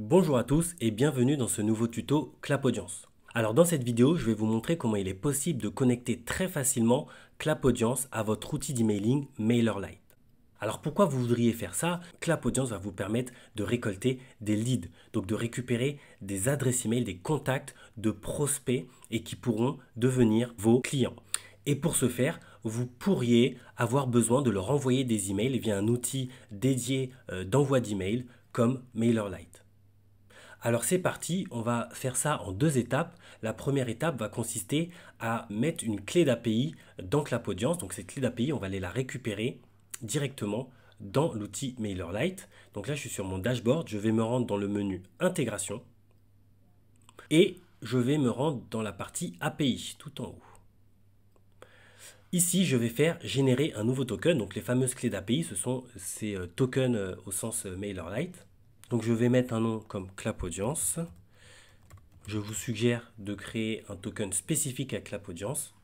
Bonjour à tous et bienvenue dans ce nouveau tuto Clap Audience. Alors dans cette vidéo, je vais vous montrer comment il est possible de connecter très facilement Clap Audience à votre outil d'emailing MailerLite. Alors pourquoi vous voudriez faire ça? Clap Audience va vous permettre de récolter des leads, donc de récupérer des adresses email, des contacts de prospects et qui pourront devenir vos clients. Et pour ce faire, vous pourriez avoir besoin de leur envoyer des emails via un outil dédié d'envoi d'email comme MailerLite. Alors c'est parti, on va faire ça en deux étapes. La première étape va consister à mettre une clé d'API dans Clap Audience. Donc cette clé d'API, on va aller la récupérer directement dans l'outil MailerLite. Donc là, je suis sur mon dashboard, je vais me rendre dans le menu Intégration et je vais me rendre dans la partie API tout en haut. Ici, je vais faire générer un nouveau token. Donc les fameuses clés d'API, ce sont ces tokens au sens MailerLite. Donc je vais mettre un nom comme Clap Audience. Je vous suggère de créer un token spécifique à Clap Audience.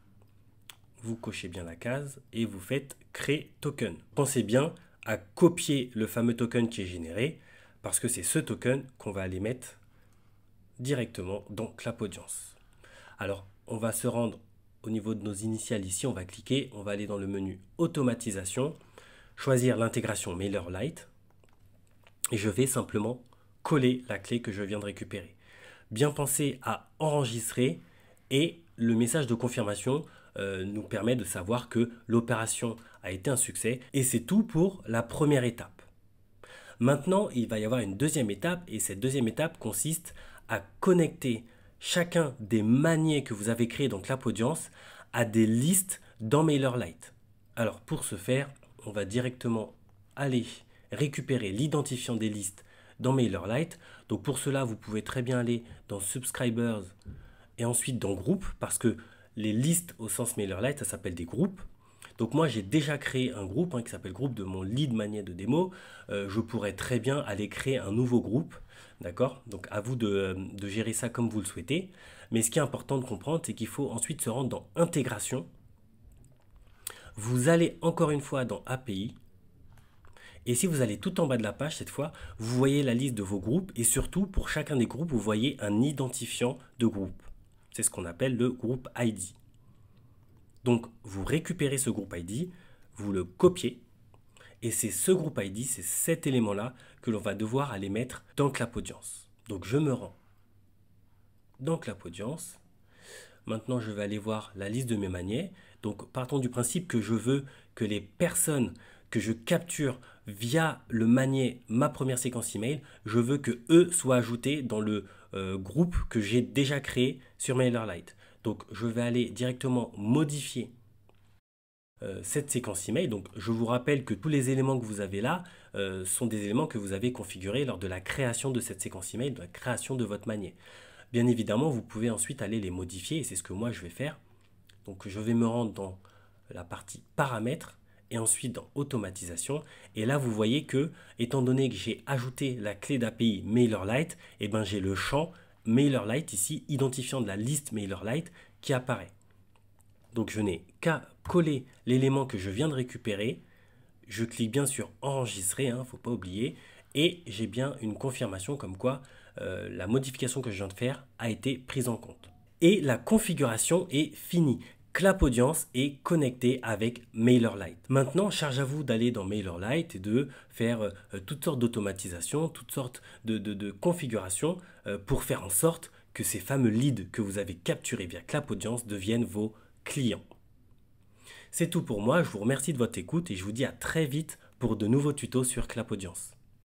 Vous cochez bien la case et vous faites créer token. Pensez bien à copier le fameux token qui est généré parce que c'est ce token qu'on va aller mettre directement dans Clap Audience. Alors on va se rendre au niveau de nos initiales ici, on va cliquer, on va aller dans le menu automatisation, choisir l'intégration MailerLite. Et je vais simplement coller la clé que je viens de récupérer. Bien penser à enregistrer et le message de confirmation nous permet de savoir que l'opération a été un succès et c'est tout pour la première étape. Maintenant, il va y avoir une deuxième étape et cette deuxième étape consiste à connecter chacun des maniets que vous avez créés dans Clap Audience à des listes dans MailerLite. Alors pour ce faire, on va directement aller récupérer l'identifiant des listes dans MailerLite. Donc pour cela, vous pouvez très bien aller dans Subscribers et ensuite dans Groupe parce que les listes au sens MailerLite, ça s'appelle des groupes. Donc moi, j'ai déjà créé un groupe qui s'appelle groupe de mon lead magnet de démo. Je pourrais très bien aller créer un nouveau groupe. D'accord? Donc à vous de gérer ça comme vous le souhaitez. Mais ce qui est important de comprendre, c'est qu'il faut ensuite se rendre dans Intégration. Vous allez encore une fois dans API. Et si vous allez tout en bas de la page, cette fois, vous voyez la liste de vos groupes et surtout, pour chacun des groupes, vous voyez un identifiant de groupe. C'est ce qu'on appelle le groupe ID. Donc, vous récupérez ce groupe ID, vous le copiez et c'est ce groupe ID, c'est cet élément-là que l'on va devoir aller mettre dans Clap Audience. Donc, je me rends dans Clap Audience. Maintenant, je vais aller voir la liste de mes maniets. Donc, partons du principe que je veux que les personnes que je capture via le manier ma première séquence email, je veux que eux soient ajoutés dans le groupe que j'ai déjà créé sur MailerLite. Donc je vais aller directement modifier cette séquence email. Donc je vous rappelle que tous les éléments que vous avez là sont des éléments que vous avez configurés lors de la création de cette séquence email, de la création de votre manier. Bien évidemment, vous pouvez ensuite aller les modifier et c'est ce que moi je vais faire. Donc je vais me rendre dans la partie paramètres et ensuite dans automatisation. Et là, vous voyez que, étant donné que j'ai ajouté la clé d'API MailerLite, et ben j'ai le champ MailerLite ici, identifiant de la liste MailerLite qui apparaît. Donc je n'ai qu'à coller l'élément que je viens de récupérer. Je clique bien sur enregistrer, ne faut pas oublier. Et j'ai bien une confirmation comme quoi la modification que je viens de faire a été prise en compte. Et la configuration est finie. Clap Audience est connecté avec MailerLite. Maintenant, charge à vous d'aller dans MailerLite et de faire toutes sortes d'automatisation, toutes sortes de configurations pour faire en sorte que ces fameux leads que vous avez capturés via Clap Audience deviennent vos clients. C'est tout pour moi, je vous remercie de votre écoute et je vous dis à très vite pour de nouveaux tutos sur Clap Audience.